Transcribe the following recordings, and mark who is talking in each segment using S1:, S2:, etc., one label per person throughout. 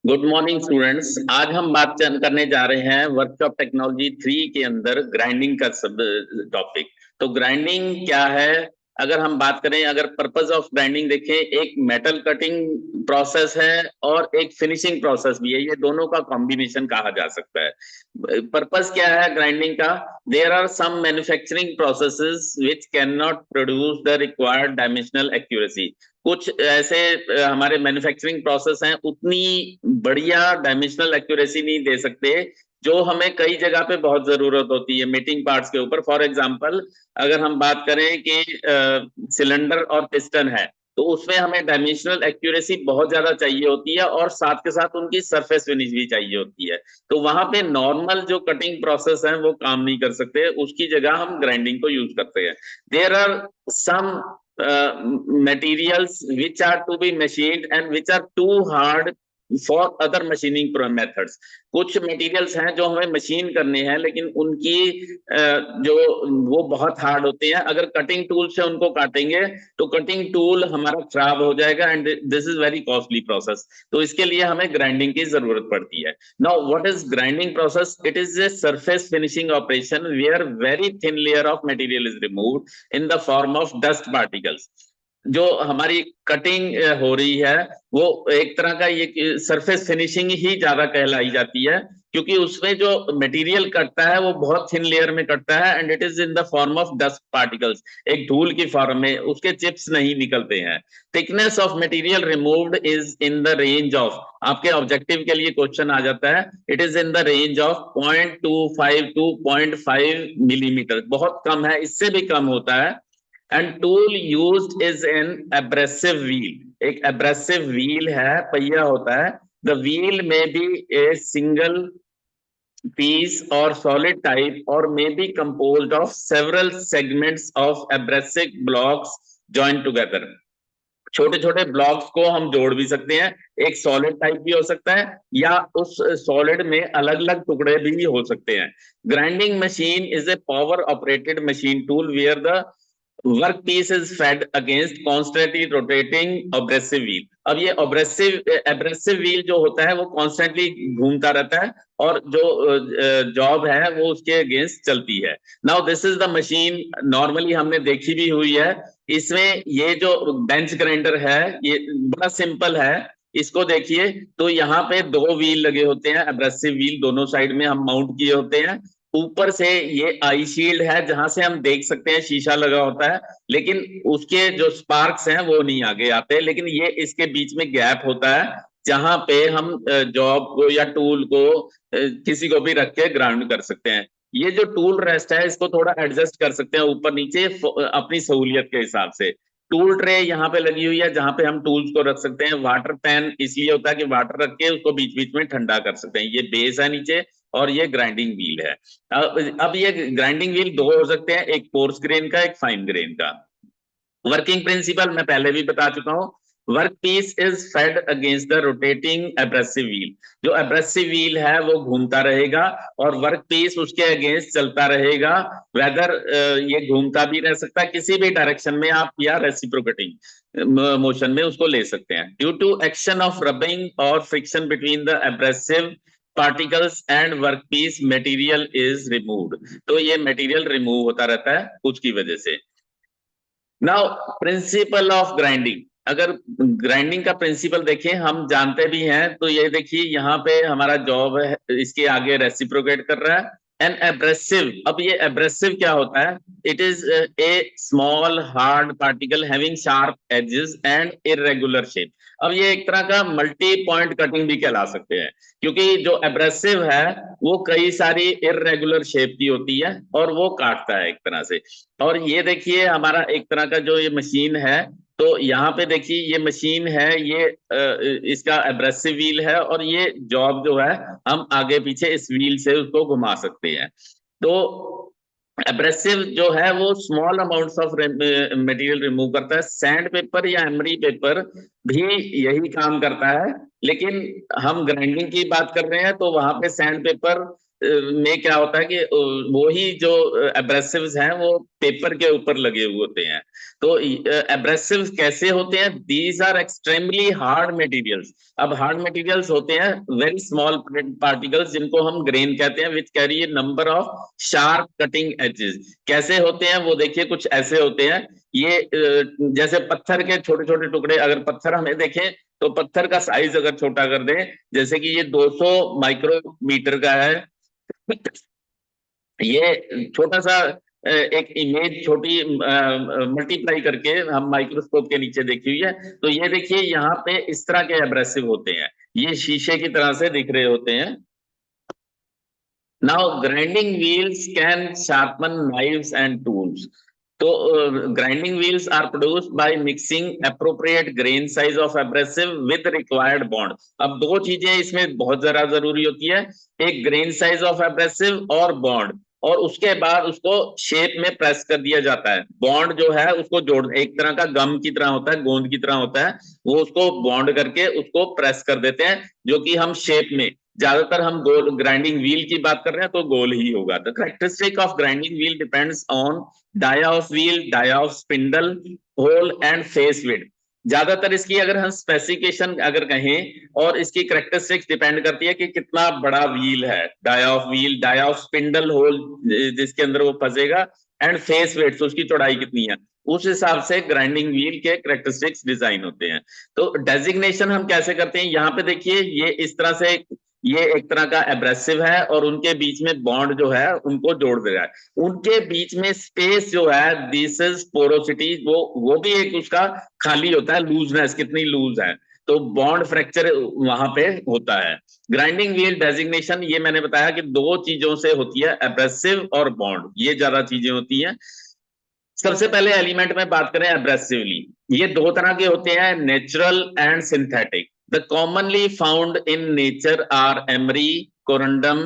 S1: Good morning students. आज हम बात करने जा रहे हैं वर्कशॉप टेक्नोलॉजी 3 के अंदर ग्राइंडिंग का सब टॉपिक। तो ग्राइंडिंग क्या है? अगर हम बात करें, अगर पर्पस ऑफ ग्राइंडिंग देखें, एक मेटल कटिंग प्रोसेस है और एक फिनिशिंग प्रोसेस भी है। ये दोनों का कॉम्बिनेशन कहा जा सकता है। पर्पस क्या है ग्राइंडिंग का? There are some manufacturing processes which can not produce the required dimensional accuracy. कुछ ऐसे हमारे मैन्युफैक्चरिंग प्रोसेस हैं, उतनी बढ़िया डायमेंशनल एक्यूरेसी नहीं दे सकते जो हमें कई जगह पे बहुत जरूरत होती है मीटिंग पार्ट्स के ऊपर। फॉर एग्जांपल, अगर हम बात करें कि सिलेंडर और पिस्टन है, तो उसमें हमें डायमेंशनल एक्यूरेसी बहुत ज्यादा चाहिए होती है और साथ के साथ उनकी सरफेस फिनिश भी चाहिए होती है। तो वहां पे नॉर्मल जो कटिंग प्रोसेस है वो काम नहीं कर सकते, उसकी जगह हम ग्राइंडिंग को यूज करते हैं। There are some materials which are to be machined and which are too hard for other machining methods। कुछ मटेरियल्स हैं जो हमें मशीन करने हैं, लेकिन उनकी जो वो बहुत हार्ड होते हैं। अगर कटिंग टूल से उनको काटेंगे तो कटिंग टूल हमारा खराब हो जाएगा and this is very costly process. तो इसके लिए हमें ग्राइंडिंग की जरूरत पड़ती है। Now what is grinding process? It is a surface finishing operation where very thin layer of material is removed in the form of dust particles. जो हमारी कटिंग हो रही है वो एक तरह का ये सरफेस फिनिशिंग ही ज्यादा कहलाई जाती है, क्योंकि उसमें जो मटेरियल कटता है वो बहुत थिन लेयर में कटता है and it is in the form of dust particles. एक धूल की फॉर्म में उसके चिप्स नहीं निकलते हैं। Thickness of material removed is in the range of, आपके ऑब्जेक्टिव के लिए क्वेश्चन आ जाता है, it is in the range of 0.25 to 0.5 millimetre. बहुत कम है, इससे भी कम होता है। And tool used is an abrasive wheel. एक एब्रेसिव व्हील है, पहिया होता है। The wheel may be a single piece or solid type or may be composed of several segments of abrasive blocks joined together। छोटे छोटे blocks को हम जोड़ भी सकते हैं। एक सॉलिड टाइप भी हो सकता है या उस सॉलिड में अलग अलग टुकड़े भी हो सकते हैं। Grinding machine is a power operated machine tool where the work piece is fed against constantly rotating abrasive wheel. अब ये एब्रेसिव व्हील जो होता है वो कॉन्स्टेंटली घूमता रहता है और जो जॉब है वो उसके अगेंस्ट चलती है। Now this is the machine, normally हमने देखी भी हुई है। इसमें ये जो बेंच ग्राइंडर है ये बड़ा सिंपल है। इसको देखिए तो यहाँ पे दो व्हील लगे होते हैं, एब्रेसिव व्हील दोनों साइड में हम माउंट किए होते हैं। ऊपर से ये आई शील्ड है जहां से हम देख सकते हैं शीशा लगा होता है, लेकिन उसके जो स्पार्क्स हैं वो नहीं आगे आते। लेकिन ये इसके बीच में गैप होता है जहां पे हम जॉब को या टूल को किसी को भी रख के ग्राउंड कर सकते हैं। ये जो टूल रेस्ट है इसको थोड़ा एडजस्ट कर सकते हैं ऊपर नीचे अपनी सहूलियत के हिसाब से। टूल ट्रे यहाँ पे लगी हुई है जहां पे हम टूल्स को रख सकते हैं। वाटर पैन इसलिए होता है कि वाटर रख के उसको बीच बीच में ठंडा कर सकते हैं। ये बेस है नीचे और ये ग्राइंडिंग व्हील है। अब ये ग्राइंडिंग व्हील दो हो सकते हैं, एक कोर्स ग्रेन का, एक फाइन ग्रेन का। वर्किंग प्रिंसिपल मैं पहले भी बता चुका हूं। Work piece is fed against the rotating abrasive wheel. जो एब्रेसिव व्हील है वो घूमता रहेगा और वर्क पीस उसके अगेंस्ट चलता रहेगा। वेदर ये घूमता भी रह सकता है किसी भी डायरेक्शन में, आप या रेसिप्रोकेटिंग मोशन में उसको ले सकते हैं। Due to action of rubbing और friction between the abrasive particles and work piece material is removed. तो ये मटेरियल रिमूव होता रहता है उसकी वजह से। नाउ प्रिंसिपल ऑफ ग्राइंडिंग, अगर ग्राइंडिंग का प्रिंसिपल देखें, हम जानते भी हैं। तो ये देखिए यहाँ पे हमारा जॉब है, इसके आगे रेसिप्रोकेट कर रहा है। एन एब्रेसिव, अब ये एब्रेसिव क्या होता है? It is a small hard particle having sharp edges and irregular shape. अब ये एक तरह का मल्टी पॉइंट कटिंग भी कहला सकते हैं, क्योंकि जो एब्रेसिव है वो कई सारी इरेगुलर शेप की होती है और वो काटता है एक तरह से। और ये देखिए हमारा एक तरह का जो ये मशीन है, तो यहाँ पे देखिए ये मशीन है, ये इसका एब्रेसिव व्हील है और ये जॉब जो है हम आगे पीछे इस व्हील से उसको घुमा सकते हैं। तो एब्रेसिव जो है वो small amounts of material remove करता है। सैंड पेपर या एमरी पेपर भी यही काम करता है, लेकिन हम ग्राइंडिंग की बात कर रहे हैं तो वहां पे सैंड पेपर में क्या होता है कि वो ही जो एब्रेसिव्स हैं वो पेपर के ऊपर लगे हुए होते हैं। तो एब्रेसिव्स कैसे होते हैं? These are extremely hard materials. अब हार्ड मटेरियल्स होते हैं वेरी स्मॉल पार्टिकल्स जिनको हम ग्रेन कहते हैं, which carry a number of sharp cutting edges. कैसे होते हैं वो देखिए, कुछ ऐसे होते हैं। ये जैसे पत्थर के छोटे छोटे टुकड़े, अगर पत्थर हमें देखें तो पत्थर का साइज अगर छोटा कर दें, जैसे कि ये 200 माइक्रोमीटर का है, ये छोटा सा एक इमेज छोटी मल्टीप्लाई करके हम माइक्रोस्कोप के नीचे देखी हुई है। तो ये देखिए यहाँ पे इस तरह के एब्रेसिव होते हैं, ये शीशे की तरह से दिख रहे होते हैं। Now grinding wheels can sharpen knives and tools. तो grinding wheels are produced by mixing appropriate grain size of abrasive with required bond. अब दो चीजें इसमें बहुत ज्यादा जरूरी होती है, एक ग्रेन साइज ऑफ एब्रेसिव और बॉन्ड, और उसके बाद उसको शेप में प्रेस कर दिया जाता है। बॉन्ड जो है उसको जोड़, एक तरह का गम की तरह होता है, गोंद की तरह होता है, वो उसको बॉन्ड करके उसको प्रेस कर देते हैं, जो कि हम शेप में, ज्यादातर हम गोल ग्राइंडिंग व्हील की बात कर रहे हैं तो गोल ही होगा। The characteristic of grinding wheel depends on dia of wheel, dia of spindle hole and face width. ज्यादातर इसकी अगर हम स्पेसिफिकेशन अगर कहें और इसकी कैरेक्टरिस्टिक्स डिपेंड करती है कि कितना बड़ा व्हील है, dia of wheel, dia of spindle hole जिसके अंदर वो फंसेगा, एंड फेस वेट, उसकी चौड़ाई कितनी है, उस हिसाब से ग्राइंडिंग व्हील के कैरेक्टरिस्टिक्स डिजाइन होते हैं। तो डेजिग्नेशन हम कैसे करते हैं, यहाँ पे देखिए ये इस तरह से, ये एक तरह का एब्रेसिव है और उनके बीच में बॉन्ड जो है उनको जोड़ दे रहा है। उनके बीच में स्पेस जो है, दिस इज पोरोसिटी, वो भी एक उसका खाली होता है, लूजनेस कितनी लूज है, तो बॉन्ड फ्रैक्चर वहां पे होता है। ग्राइंडिंग व्हील डेजिग्नेशन ये मैंने बताया कि दो चीजों से होती है, एब्रेसिव और बॉन्ड, ये ज्यादा चीजें होती हैं। सबसे पहले एलिमेंट में बात करें एब्रेसिवली, ये दो तरह के होते हैं, natural and synthetic. The commonly found in nature are emery, corundum,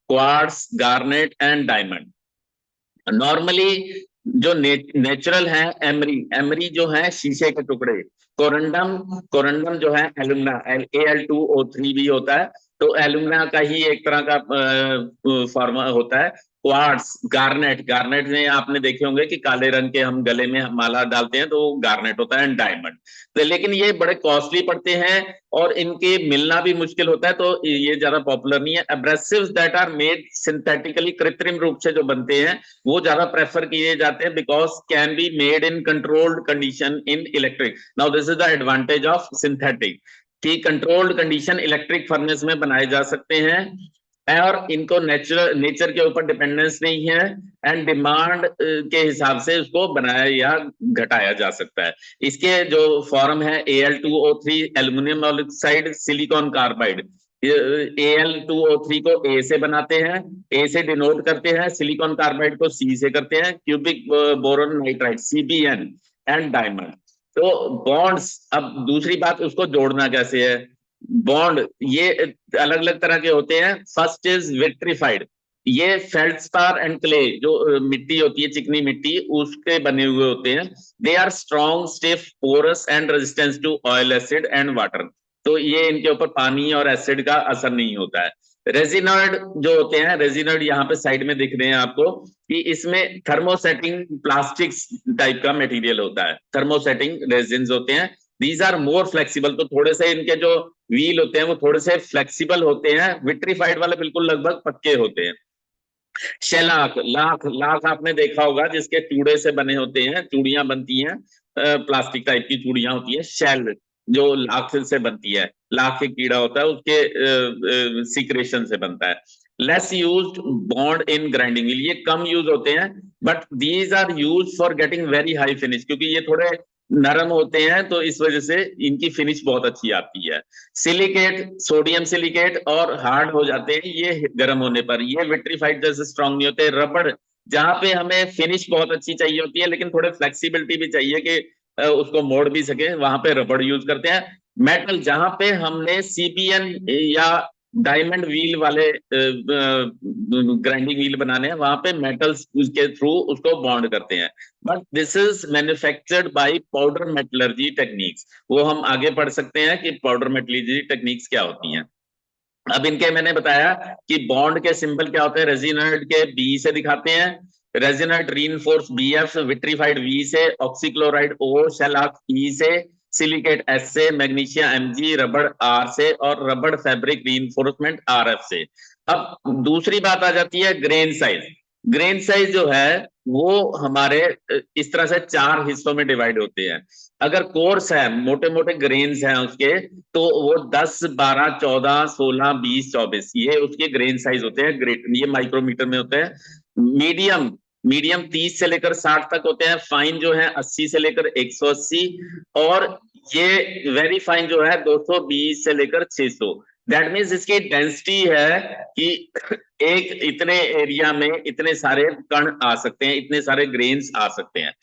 S1: quartz, garnet and diamond. Normally जो नेचुरल है, एमरी, एमरी जो है शीशे के टुकड़े, कोरंडम, कोरंडम जो है एलुमिना, Al2O3 भी होता है, तो एलुमिना का ही एक तरह का फॉर्मा होता है। क्वार्ट्स, गार्नेट, गार्नेट में आपने देखे होंगे कि काले रंग के हम गले में माला डालते हैं तो वो गार्नेट होता है, डायमंड। तो लेकिन ये बड़े कॉस्टली पड़ते हैं और इनके मिलना भी मुश्किल होता है, तो ये ज्यादा पॉपुलर नहीं है। Abrasives that are made synthetically, कृत्रिम रूप से जो बनते हैं वो ज्यादा प्रेफर किए जाते हैं, because can be made in controlled condition in electric. Now this is the advantage of synthetic, कि कंट्रोल्ड कंडीशन इलेक्ट्रिक फर्नेस में बनाए जा सकते हैं और इनको नेचर के ऊपर डिपेंडेंस नहीं है, एंड डिमांड के हिसाब से उसको बनाया या घटाया जा सकता है। इसके जो फॉर्म है, Al2O3 aluminium oxide silicon carbide, Al2O3 को A से बनाते हैं, A से डिनोट करते हैं, सिलिकॉन कार्बाइड को C से करते हैं, cubic boron nitride CBN, and diamond. तो बॉन्ड्स, अब दूसरी बात, उसको जोड़ना कैसे है। बॉन्ड ये अलग अलग तरह के होते हैं। फर्स्ट इज विट्रीफाइड, ये फेल्डस्पार एंड क्ले, जो मिट्टी होती है, चिकनी मिट्टी, उसके बने हुए होते हैं। They are strong, stiff, porous and resistance to oil, acid and water. तो ये इनके ऊपर पानी और एसिड का असर नहीं होता है। रेजिनॉइड जो होते हैं, रेजिनॉइड यहाँ पे साइड में दिख रहे हैं आपको, कि इसमें थर्मोसेटिंग प्लास्टिक्स टाइप का मटेरियल होता है, थर्मोसेटिंग रेजिन्स होते हैं। दीज आर मोर फ्लेक्सिबल, तो थोड़े से इनके जो व्हील होते हैं वो थोड़े से फ्लेक्सिबल होते हैं। विट्रीफाइड वाले बिल्कुल लगभग पक्के होते हैं। शेलाक, लाख, लाख आपने देखा होगा जिसके चूड़े से बने होते हैं, चूड़ियां बनती हैं, प्लास्टिक टाइप की चूड़ियां होती है, शेल जो लाख से बनती है, लाख के कीड़ा होता है उसके सीक्रेशन से बनता है। Less used bond in grinding wheel, ये कम यूज होते हैं, but these are use for getting very high finish, क्योंकि ये थोड़े नरम होते हैं तो इस वजह से इनकी फिनिश बहुत अच्छी आती है। सिलिकेट, सोडियम सिलिकेट और हार्ड हो जाते हैं ये गर्म होने पर, ये विट्रीफाइड जैसे स्ट्रांग नहीं होते। रबड़, जहां पे हमें फिनिश बहुत अच्छी चाहिए होती है लेकिन थोड़े फ्लेक्सिबिलिटी भी चाहिए कि उसको मोड़ भी सके, वहां पे रबड़ यूज करते हैं। मेटल, जहां पे हमने CBN या डायमंड व्हील वाले ग्राइंडिंग व्हील बनाने हैं, वहां पे मेटल्स के थ्रू उसको बॉन्ड करते हैं। But this is manufactured by powder metallurgy techniques. वो हम आगे पढ़ सकते हैं कि पाउडर मेटलर्जी टेक्निक्स क्या होती हैं। अब इनके मैंने बताया कि बॉन्ड के सिंबल क्या होते हैं, रेजिनॉइड के बी से दिखाते हैं, resinoid reinforce BF, vitrified V से, ऑक्सीक्लोराइड ओ, शेलॉक ई से, सिलिकेट एस से, मैग्नीशिया एमजी, रबड़ आर से और रबड़ फैब्रिक रीइंफोर्समेंट आरएफ से। अब दूसरी बात आ जाती है ग्रेन साइज। ग्रेन साइज जो है वो हमारे इस तरह से 4 हिस्सों में डिवाइड होते हैं। अगर कोर्स है, मोटे मोटे ग्रेन्स हैं उसके, तो वो 10, 12, 14, 16, 20, 24 ये उसके ग्रेन साइज होते हैं, ग्रेट ये माइक्रोमीटर में होते हैं। मीडियम मीडियम 30 से लेकर 60 तक होते हैं, फाइन जो है 80 से लेकर 180, और ये वेरी फाइन जो है 220 से लेकर 600। दैट मीन्स इसकी डेंसिटी है कि एक इतने एरिया में इतने सारे कण आ सकते हैं, इतने सारे ग्रेन्स आ सकते हैं।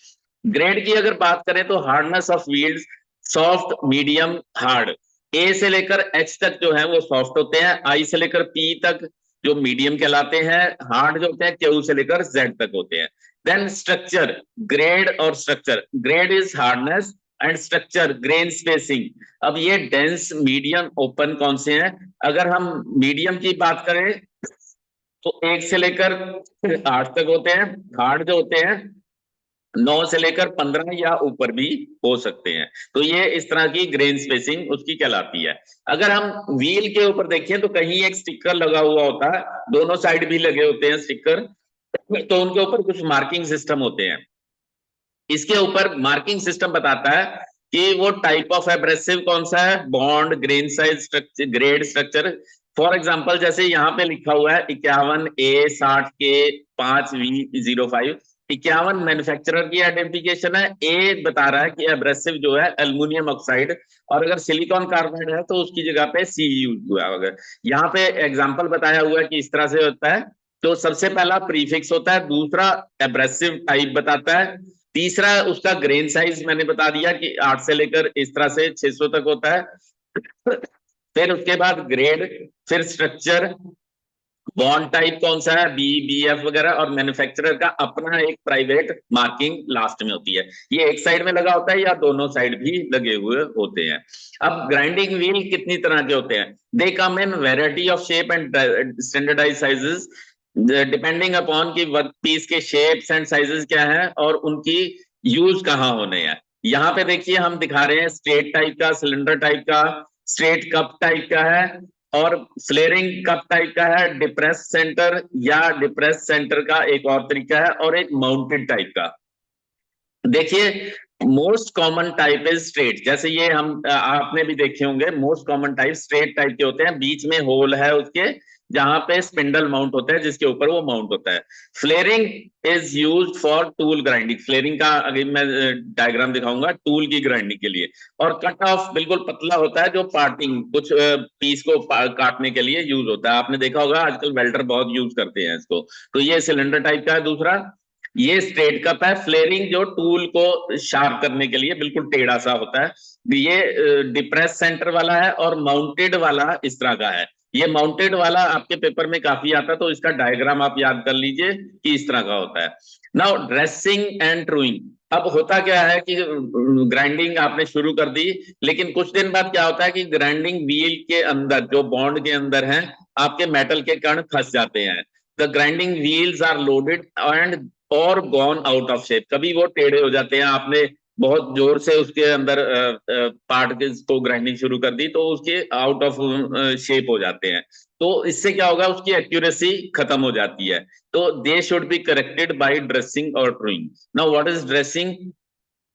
S1: ग्रेड की अगर बात करें तो hardness of wheels, soft, medium, hard. A से लेकर एच तक जो है वो सॉफ्ट होते हैं, आई से लेकर पी तक जो मीडियम कहलाते हैं, हार्ड जो होते हैं क्यू से लेकर जेड तक होते हैं। देन स्ट्रक्चर, ग्रेड और structure. Grade is hardness and structure grain spacing. अब ये डेंस, मीडियम, ओपन कौन से हैं? अगर हम मीडियम की बात करें तो 1 से लेकर 8 तक होते हैं, हार्ड जो होते हैं 9 से लेकर 15 या ऊपर भी हो सकते हैं। तो ये इस तरह की ग्रेन स्पेसिंग उसकी कहलाती है। अगर हम व्हील के ऊपर देखें तो कहीं एक स्टिकर लगा हुआ होता है, दोनों साइड भी लगे होते हैं स्टिकर, तो उनके ऊपर कुछ मार्किंग सिस्टम होते हैं। इसके ऊपर मार्किंग सिस्टम बताता है कि वो टाइप ऑफ एब्रेसिव कौन सा है, bond, grain size, structure, grade, structure. For example जैसे यहाँ पे लिखा हुआ है 51A 60K 5V05, 51 मैन्युफैक्चरर की आइडेंटिफिकेशन है, ए बता रहा है कि एब्रेसिव जो है एल्युमिनियम ऑक्साइड, और अगर सिलिकॉन कार्बाइड है तो उसकी जगह पे सी यूज हुआ होगा। यहाँ पे एग्जांपल बताया हुआ है कि इस तरह से होता है। तो सबसे पहला प्रीफिक्स होता है, दूसरा एब्रेसिव टाइप बताता है, तीसरा उसका ग्रेन साइज मैंने बता दिया कि 8 से लेकर इस तरह से 600 तक होता है। फिर उसके बाद ग्रेड, फिर स्ट्रक्चर, बॉन्ड टाइप कौन सा है, बी, बीएफ वगैरह, और मैन्युफैक्चरर का अपना एक प्राइवेट मार्किंग लास्ट में होती है। ये एक साइड में लगा होता है या दोनों साइड भी लगे हुए होते हैं। अब ग्राइंडिंग व्हील कितनी तरह के होते हैं? They come in variety of shape and standardize sizes depending upon की वर्क पीस के शेप्स एंड साइजेस क्या है और उनकी यूज कहाँ होने हैं। यहाँ पे देखिए हम दिखा रहे हैं स्ट्रेट टाइप का, सिलेंडर टाइप का, स्ट्रेट कप टाइप का है, और फ्लेयरिंग कप टाइप का है, डिप्रेस सेंटर या डिप्रेस सेंटर का एक और तरीका है, और एक माउंटेड टाइप का। देखिए most common type is straight, जैसे ये हम आपने भी देखे होंगे, most common type straight type के होते हैं, बीच में होल है उसके जहां पे स्पिंडल माउंट होता है जिसके ऊपर वो माउंट होता है। Flaring is used for tool grinding, flaring का अगर मैं डायग्राम दिखाऊंगा टूल की ग्राइंडिंग के लिए। और कट ऑफ बिल्कुल पतला होता है जो पार्टिंग कुछ पीस को काटने के लिए यूज होता है, आपने देखा होगा आजकल वेल्डर बहुत यूज करते हैं इसको। तो ये सिलेंडर टाइप का है दूसरा, ये स्ट्रेट कप है, फ्लेयरिंग जो टूल को शार्प करने के लिए बिल्कुल टेढ़ा सा होता है। ये डिप्रेस सेंटर वाला है, और माउंटेड वाला इस तरह का है। ये माउंटेड वाला आपके पेपर में काफी आता है, तो इसका डायग्राम आप याद कर लीजिए कि इस तरह का होता है। Now dressing and truing. अब होता क्या है कि ग्राइंडिंग आपने शुरू कर दी, लेकिन कुछ दिन बाद क्या होता है कि ग्राइंडिंग व्हील के अंदर जो बॉन्ड के अंदर है आपके मेटल के कण फंस जाते हैं। The grinding wheels are loaded and or gone out of shape, कभी वो टेढ़े हो जाते हैं, आपने बहुत जोर से उसके अंदर पार्ट को ग्राइंडिंग शुरू कर दी तो उसके आउट ऑफ शेप हो जाते हैं। तो इससे क्या होगा, उसकी एक्यूरेसी खत्म हो जाती है। तो they should be corrected by dressing और truing. Now what is dressing?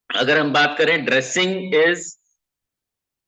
S1: अगर हम बात करें, dressing is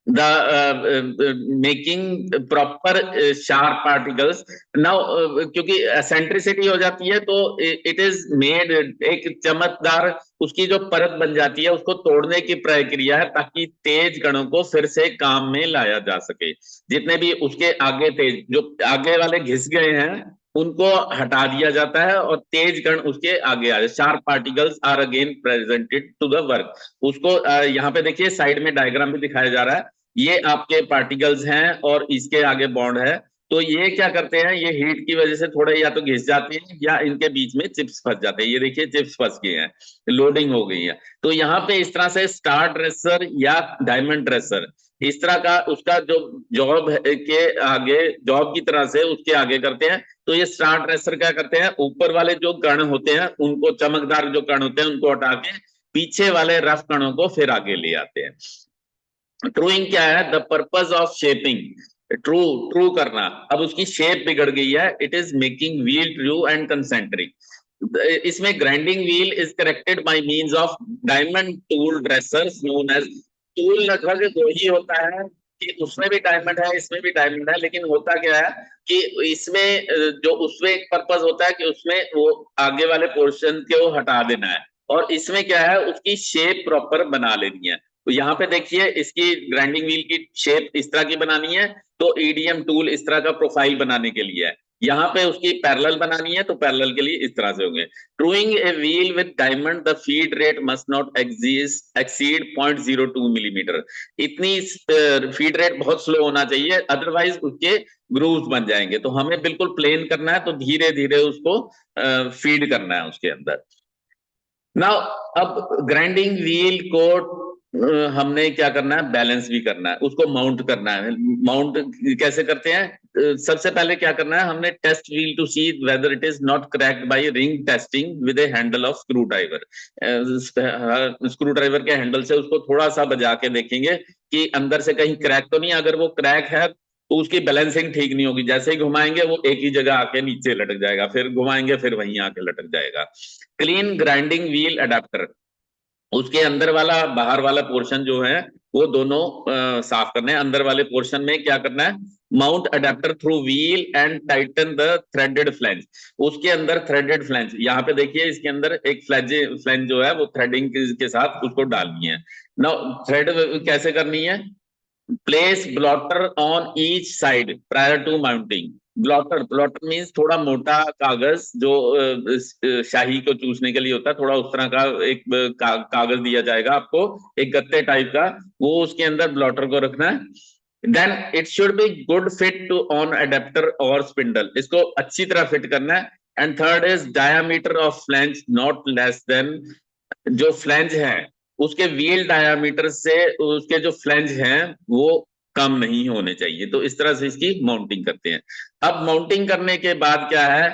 S1: making proper sharp particles. Now क्योंकि एसेंट्रिसिटी हो जाती है तो इट इज मेड, एक चमकदार उसकी जो परत बन जाती है उसको तोड़ने की प्रक्रिया है ताकि तेज कणों को फिर से काम में लाया जा सके। जितने भी उसके आगे तेज, जो आगे वाले घिस गए हैं उनको हटा दिया जाता है और तेज कण उसके आगे आ जाए। Sharp particles are again presented to the work. उसको यहाँ पे देखिए साइड में डायग्राम भी दिखाया जा रहा है, ये आपके पार्टिकल्स हैं और इसके आगे बॉन्ड है। तो ये क्या करते हैं, ये हीट की वजह से थोड़े या तो घिस जाते हैं या इनके बीच में चिप्स फंस जाते हैं। ये देखिए चिप्स फंस गए हैं, लोडिंग हो गई है। तो यहाँ पे इस तरह से स्टार ड्रेसर या डायमंड ड्रेसर, इस तरह का उसका जो जॉब के आगे, जॉब की तरह से उसके आगे करते हैं। तो ये स्टार ट्रेसर क्या करते हैं, ऊपर वाले जो कण होते हैं उनको, चमकदार जो कण होते हैं उनको हटा के पीछे वाले रफ कणों को फिर आगे ले आते हैं। ट्रूइंग क्या है, the purpose of shaping, true true करना। अब उसकी शेप बिगड़ गई है, it is making wheel true and concentric. इसमें grinding wheel is corrected by means of diamond tool dressers known as. Tool लगभग दो ही होता है कि उसमें भी डायमंड है, इसमें भी डायमंड है, लेकिन होता क्या है कि इसमें जो उसमें एक पर्पज होता है कि उसमें वो आगे वाले पोर्शन को हटा देना है, और इसमें क्या है उसकी शेप प्रॉपर बना लेनी है। तो यहाँ पे देखिए इसकी ग्राइंडिंग व्हील की शेप इस तरह की बनानी है, तो ईडीएम टूल इस तरह का प्रोफाइल बनाने के लिए है। यहाँ पे उसकी पैरेलल बनानी है, तो पैरेलल के लिए इस तरह से होंगे। Truing a wheel with diamond, the feed rate must not exceed 0.02 millimetre. इतनी फीड रेट बहुत स्लो होना चाहिए, अदरवाइज उसके ग्रूव्स बन जाएंगे। तो हमें बिल्कुल प्लेन करना है, तो धीरे धीरे उसको फीड करना है उसके अंदर। नाउ अब ग्राइंडिंग व्हील को हमने क्या करना है, बैलेंस भी करना है, उसको माउंट करना है। माउंट कैसे करते हैं, सबसे पहले क्या करना है, हमने test wheel to see whether it is not cracked by ring testing with a handle of screw driver. Screw driver के हैंडल से उसको थोड़ा सा बजा के देखेंगे कि अंदर से कहीं क्रैक तो नहीं। अगर वो क्रैक है तो उसकी बैलेंसिंग ठीक नहीं होगी, जैसे ही घुमाएंगे वो एक ही जगह आके नीचे लटक जाएगा, फिर घुमाएंगे फिर वहीं आके लटक जाएगा। क्लीन ग्राइंडिंग व्हील अडेप्टर, उसके अंदर वाला बाहर वाला पोर्शन जो है वो दोनों साफ करने हैं। अंदर वाले पोर्शन में क्या करना है, mount adapter through wheel and Titan the threaded flange. उसके अंदर थ्रेडेड फ्लैंज, यहाँ पे देखिए इसके अंदर एक फ्लैंज जो है वो थ्रेडिंग के साथ उसको डालनी है। नाउ थ्रेड कैसे करनी है, place blotter on each side prior to mounting. Blotter, blotter means थोड़ा मोटा कागज जो शाही को चूसने के लिए होता है, थोड़ा उस तरह का एक कागज दिया जाएगा आपको, एक गत्ते टाइप का, वो उसके अंदर ब्लॉटर को रखना है। Then it should be good fit to on adapter और स्पिंडल, इसको अच्छी तरह फिट करना है। And third is diameter of flange not less then, जो फ्लैंज है उसके व्हील डायामीटर से उसके जो फ्लैंज हैं वो कम नहीं होने चाहिए। तो इस तरह से इसकी माउंटिंग करते हैं। अब माउंटिंग करने के बाद क्या है,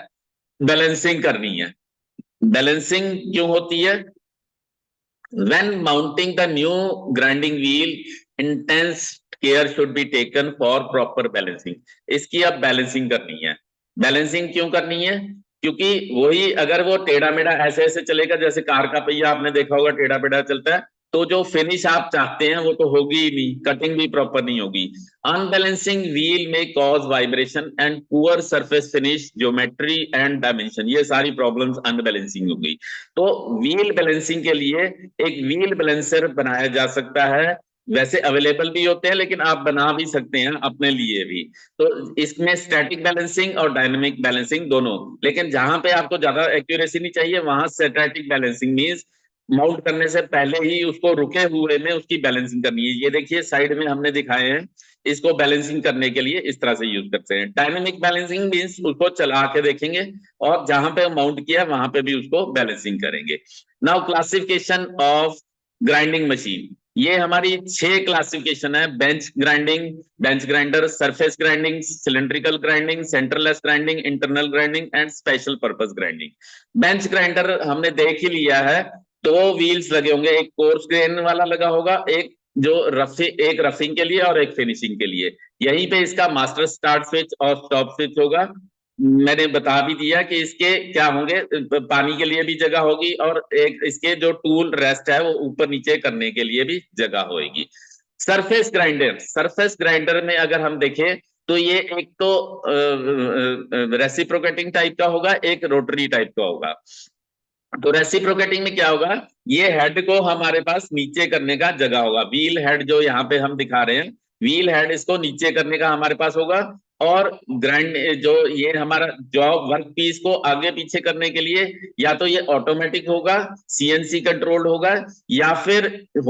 S1: बैलेंसिंग करनी है। बैलेंसिंग क्यों होती है, when mounting the new grinding wheel intense care should be taken for proper balancing। इसकी अब बैलेंसिंग करनी है। बैलेंसिंग क्यों करनी है, क्योंकि वही अगर वो टेढ़ा मेढ़ा ऐसे ऐसे चलेगा, जैसे कार का पहिया आपने देखा होगा टेढ़ा मेढ़ा चलता है, तो जो फिनिश आप चाहते हैं वो तो होगी ही नहीं, कटिंग भी प्रॉपर नहीं होगी। अनबैलेंसिंग व्हील में cause vibration and poor surface finish, geometry and dimension, ये सारी प्रॉब्लम्स अनबैलेंसिंग हो गई। तो व्हील बैलेंसिंग के लिए एक व्हील बैलेंसर बनाया जा सकता है, वैसे अवेलेबल भी होते हैं लेकिन आप बना भी सकते हैं अपने लिए भी। तो इसमें स्टैटिक बैलेंसिंग और डायनेमिक बैलेंसिंग दोनों, लेकिन जहां पे आपको ज्यादा एक्यूरेसी नहीं चाहिए वहां स्टैटिक बैलेंसिंग मींस माउंट करने से पहले ही उसको रुके हुए में उसकी बैलेंसिंग करनी है। ये देखिए साइड में हमने दिखाए हैं, इसको बैलेंसिंग करने के लिए इस तरह से यूज करते हैं। डायनेमिक बैलेंसिंग मींस उसको चला के देखेंगे और जहां पे माउंट किया वहां पे भी उसको बैलेंसिंग करेंगे। Now classification of grinding machine, ये हमारी 6 क्लासिफिकेशन है। Bench grinding, bench grinder, surface grinding, cylindrical grinding, centreless grinding, internal grinding and special purpose grinding. Bench grinder हमने देख ही लिया है, 2 व्हील्स लगे होंगे, एक कोर्स ग्रेन वाला लगा होगा, एक जो एक रफिंग के लिए और एक फिनिशिंग के लिए। यहीं पे इसका मास्टर स्टार्ट स्विच और स्टॉप स्विच होगा। मैंने बता भी दिया कि इसके क्या होंगे, पानी के लिए भी जगह होगी और एक इसके जो टूल रेस्ट है वो ऊपर नीचे करने के लिए भी जगह होगी। सरफेस ग्राइंडर, सरफेस ग्राइंडर में अगर हम देखें तो ये एक तो रेसिप्रोकेटिंग टाइप का होगा, एक रोटरी टाइप का होगा। तो रेसिप्रोकेटिंग में क्या होगा, ये हेड को हमारे पास नीचे करने का जगह होगा, व्हील हेड जो यहाँ पे हम दिखा रहे हैं, व्हील हेड इसको नीचे करने का हमारे पास होगा। और ग्राइंड जो ये हमारा जॉब वर्क पीस को आगे पीछे करने के लिए या तो ये ऑटोमेटिक होगा, सीएनसी कंट्रोल्ड होगा, या फिर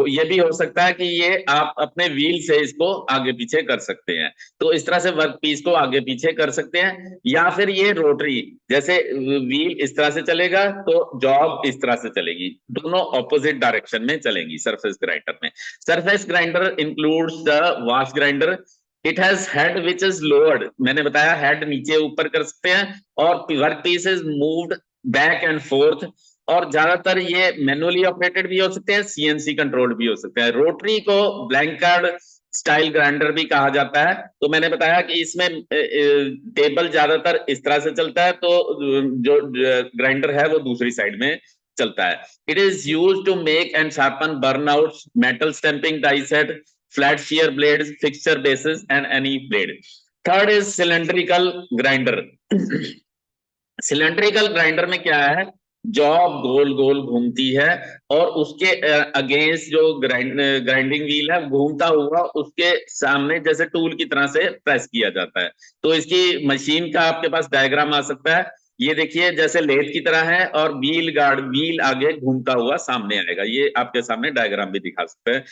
S1: ये भी हो सकता है कि ये आप अपने व्हील से इसको आगे पीछे कर सकते हैं। तो इस तरह से वर्क पीस को आगे पीछे कर सकते हैं, या फिर ये रोटरी, जैसे व्हील इस तरह से चलेगा तो जॉब इस तरह से चलेगी, दोनों ऑपोजिट डायरेक्शन में चलेंगी सर्फेस ग्राइंडर में। Surface grinder includes the wash grinder. It has head which is lowered, मैंने बताया हेड नीचे ऊपर कर सकते हैं, और work piece is moved back and forth, और ज्यादातर ये मैनुअली ऑपरेटेड भी हो सकते हैं, सीएनसी कंट्रोल्ड भी हो सकते हैं। रोटरी को ब्लैंक कार्ड स्टाइल ग्राइंडर भी कहा जाता है। तो मैंने बताया कि इसमें टेबल ज्यादातर इस तरह से चलता है, तो जो ग्राइंडर है वो दूसरी साइड में चलता है। It is use to make and sharpen burnout, metal stamping die set, flat shear blades, fixture bases, and any blade. Third is cylindrical grinder. Cylindrical grinder में क्या है, जॉब गोल गोल घूमती है, और उसके अगेंस्ट जो ग्राइंडिंग व्हील है घूमता हुआ उसके सामने जैसे टूल की तरह से प्रेस किया जाता है। तो इसकी मशीन का आपके पास डायग्राम आ सकता है, ये देखिए जैसे लेथ की तरह है, और व्हील आगे घूमता हुआ सामने आएगा, ये आपके सामने डायग्राम भी दिखा सकते हैं।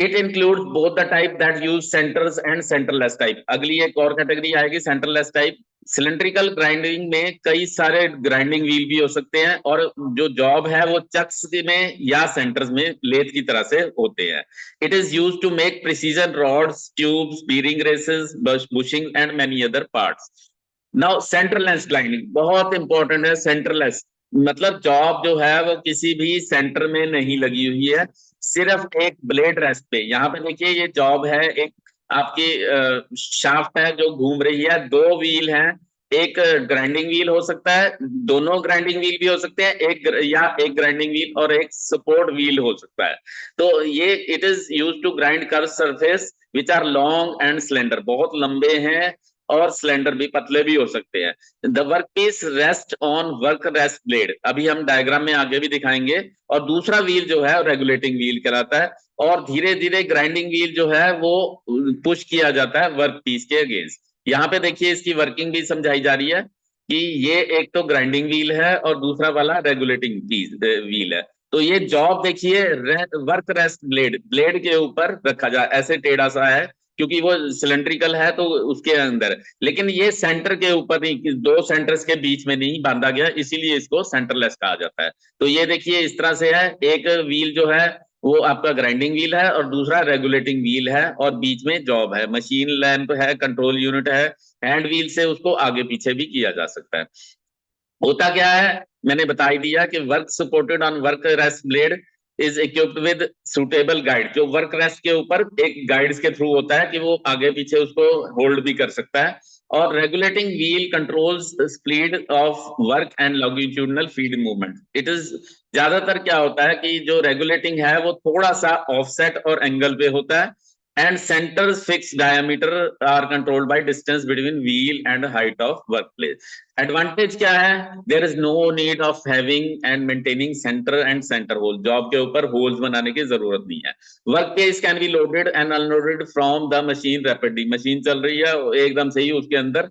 S1: It includes both the type that use centers and centerless type. अगली एक और कैटेगरी आएगी centerless type। सिलेंड्रिकल ग्राइंडिंग में कई सारे ग्राइंडिंग व्हील भी हो सकते हैं, और जो जॉब है वो चक्स में या सेंटर्स में लेथ की तरह से होते हैं। It is use to make precision rods, tubes, bearing races, bushing and many other parts. Now centreless grinding बहुत इंपॉर्टेंट है। सेंटरलेस मतलब जॉब जो है वो किसी भी सेंटर में नहीं लगी हुई है, सिर्फ एक ब्लेड रेस्ट पे। यहाँ पे देखिए ये जॉब है, एक आपकी शाफ्ट है जो घूम रही है, दो व्हील हैं, एक ग्राइंडिंग व्हील हो सकता है, दोनों ग्राइंडिंग व्हील भी हो सकते हैं, एक ग्राइंडिंग व्हील और एक सपोर्ट व्हील हो सकता है। तो ये it is use to grind curve surface which are long and slender, बहुत लंबे हैं और स्लेंडर भी, पतले भी हो सकते हैं। The work piece rest on work rest blade, अभी हम डायग्राम में आगे भी दिखाएंगे। और दूसरा व्हील जो है रेगुलेटिंग व्हील कहलाता है, और धीरे धीरे ग्राइंडिंग व्हील जो है वो पुश किया जाता है वर्क पीस के अगेंस्ट। यहाँ पे देखिए इसकी वर्किंग भी समझाई जा रही है कि ये एक तो ग्राइंडिंग व्हील है और दूसरा वाला रेगुलेटिंग व्हील है। तो ये जॉब देखिए वर्क रेस्ट ब्लेड के ऊपर रखा जाए, ऐसे टेढ़ा सा है क्योंकि वो सिलेंड्रिकल है तो उसके अंदर, लेकिन ये सेंटर के ऊपर नहीं, दो सेंटर्स के बीच में नहीं बांधा गया, इसीलिए इसको सेंटरलेस कहा जाता है। तो ये देखिए इस तरह से है, एक व्हील जो है वो आपका ग्राइंडिंग व्हील है और दूसरा रेगुलेटिंग व्हील है, और बीच में जॉब है, मशीन लैंप है, कंट्रोल यूनिट है, हैंड व्हील से उसको आगे पीछे भी किया जा सकता है। होता क्या है, मैंने बता ही दिया कि work supported on work rest blade is equipped with suitable guide, जो वर्क रेस्ट के ऊपर एक गाइड्स के थ्रू होता है कि वो आगे पीछे उसको होल्ड भी कर सकता है। और regulating wheel controls speed of work and longitudinal feed movement. It is ज्यादातर क्या होता है कि जो रेगुलेटिंग है वो थोड़ा सा ऑफसेट और एंगल पे होता है, and centers fixed diameter are controlled by distance between wheel and height of workplace. Advantage क्या है, there is no need of having and maintaining center and center hole, job के ऊपर होल्स बनाने की जरूरत नहीं है। Workpiece can be loaded and unloaded from the machine rapidly, machine चल रही है एकदम से ही उसके अंदर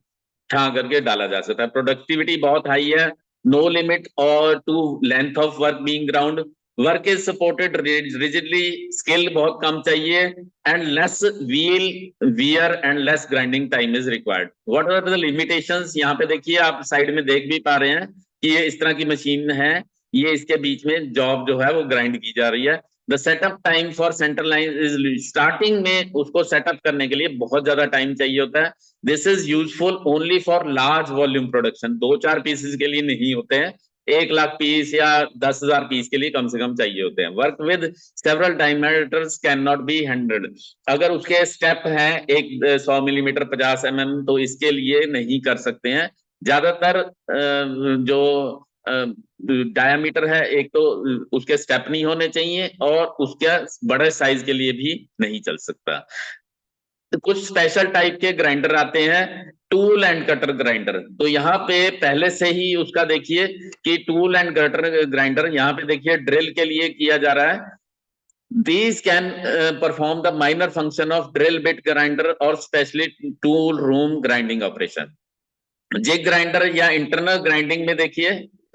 S1: ठा करके डाला जा सकता है। प्रोडक्टिविटी बहुत हाई है, नो लिमिट और to length of work being ground, work is supported rigidly, skill बहुत कम चाहिए, and less wheel wear and less grinding time is required. What are the limitations, यहाँ पे देखिए आप साइड में देख भी पा रहे हैं कि ये इस तरह की मशीन है, ये इसके बीच में जॉब जो है वो ग्राइंड की जा रही है। The setup time for centre line is, starting में उसको सेटअप करने के लिए बहुत ज्यादा टाइम चाहिए होता है। This is useful only for large volume production, दो चार पीसेस के लिए नहीं होते हैं, 1,00,000 पीस या 10,000 पीस के लिए कम से कम चाहिए होते हैं। Work with several diameters can not be handled, अगर उसके स्टेप हैं एक 100 मिलीमीटर 50 mm तो इसके लिए नहीं कर सकते हैं। ज्यादातर जो डायमीटर है एक तो उसके स्टेप नहीं होने चाहिए, और उसके बड़े साइज के लिए भी नहीं चल सकता। तो कुछ स्पेशल टाइप के ग्राइंडर आते हैं, टूल एंड कटर ग्राइंडर। तो यहाँ पे पहले से ही उसका देखिए कि टूल एंड कटर ग्राइंडर, यहाँ पे देखिए ड्रिल के लिए किया जा रहा है, These can perform the minor function of drill bit grinder or specially tool room grinding operation. Jig grinder या इंटरनल ग्राइंडिंग में देखिए,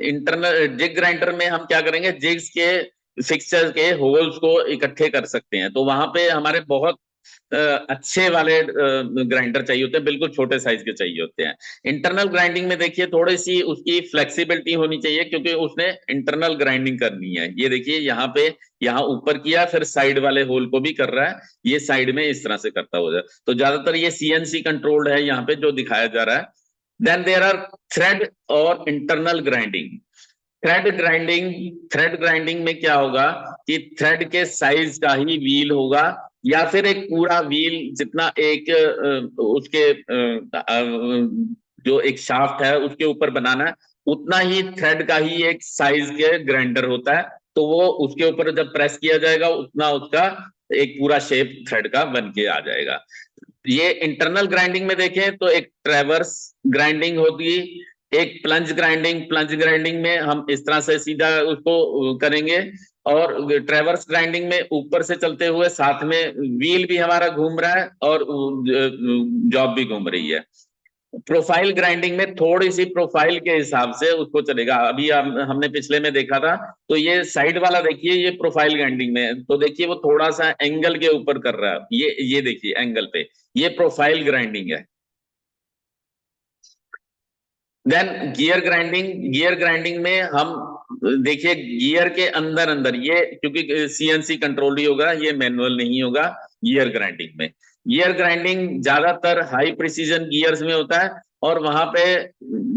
S1: इंटरनल जिग ग्राइंडर में हम क्या करेंगे, जिग्स के फिक्सचर के होल्स को इकट्ठे कर सकते हैं, तो वहां पे हमारे बहुत अच्छे वाले ग्राइंडर चाहिए होते हैं, बिल्कुल छोटे साइज के चाहिए होते हैं। इंटरनल ग्राइंडिंग में देखिए थोड़ी सी उसकी फ्लेक्सिबिलिटी होनी चाहिए, क्योंकि उसने इंटरनल ग्राइंडिंग करनी है। ये देखिए यहाँ पे, यहाँ ऊपर किया, फिर साइड वाले होल को भी कर रहा है, ये साइड में इस तरह से करता हो जाए। तो ज्यादातर ये सीएनसी कंट्रोल्ड है यहाँ पे जो दिखाया जा रहा है। Then there are thread और internal grinding. थ्रेड ग्राइंडिंग में क्या होगा कि थ्रेड के साइज का ही व्हील होगा, या फिर एक पूरा व्हील जितना एक उसके जो एक शाफ्ट है उसके ऊपर बनाना है, उतना ही थ्रेड का ही एक साइज के ग्राइंडर होता है। तो वो उसके ऊपर जब प्रेस किया जाएगा उतना उसका एक पूरा शेप थ्रेड का बन के आ जाएगा। ये इंटरनल ग्राइंडिंग में देखें तो एक ट्रेवर्स ग्राइंडिंग होगी, एक प्लंज ग्राइंडिंग में हम इस तरह से सीधा उसको करेंगे, और ट्रेवर्स ग्राइंडिंग में ऊपर से चलते हुए साथ में व्हील भी हमारा घूम रहा है और जॉब भी घूम रही है। प्रोफाइल ग्राइंडिंग में थोड़ी सी प्रोफाइल के हिसाब से उसको चलेगा। अभी हमने पिछले में देखा था, तो ये साइड वाला देखिए, ये प्रोफाइल ग्राइंडिंग में तो देखिए वो थोड़ा सा एंगल के ऊपर कर रहा है, ये देखिए एंगल पे, ये प्रोफाइल ग्राइंडिंग है। देन गियर ग्राइंडिंग में हम देखिए गियर के अंदर अंदर, ये क्योंकि सीएनसी कंट्रोल ही होगा, ये मैनुअल नहीं होगा गियर ग्राइंडिंग में। गियर ग्राइंडिंग ज्यादातर हाई प्रिसीजन गियर्स में होता है, और वहां पे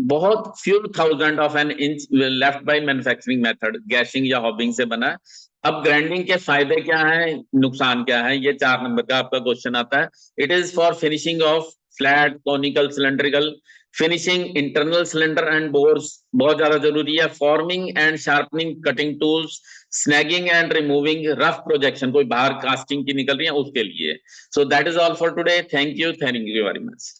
S1: बहुत few thousand of an inch left by manufacturing method, gashing या हॉबिंग से बना है। अब ग्राइंडिंग के फायदे क्या है, नुकसान क्या है, ये 4 नंबर का आपका क्वेश्चन आता है। It is for finishing of flat, conical, cylindrical finishing, internal cylinder and bores बहुत ज्यादा जरूरी है, forming and sharpening cutting tools, snagging and removing rough projection, कोई बाहर कास्टिंग की निकल रही है उसके लिए। So that is all for today, thank you very much.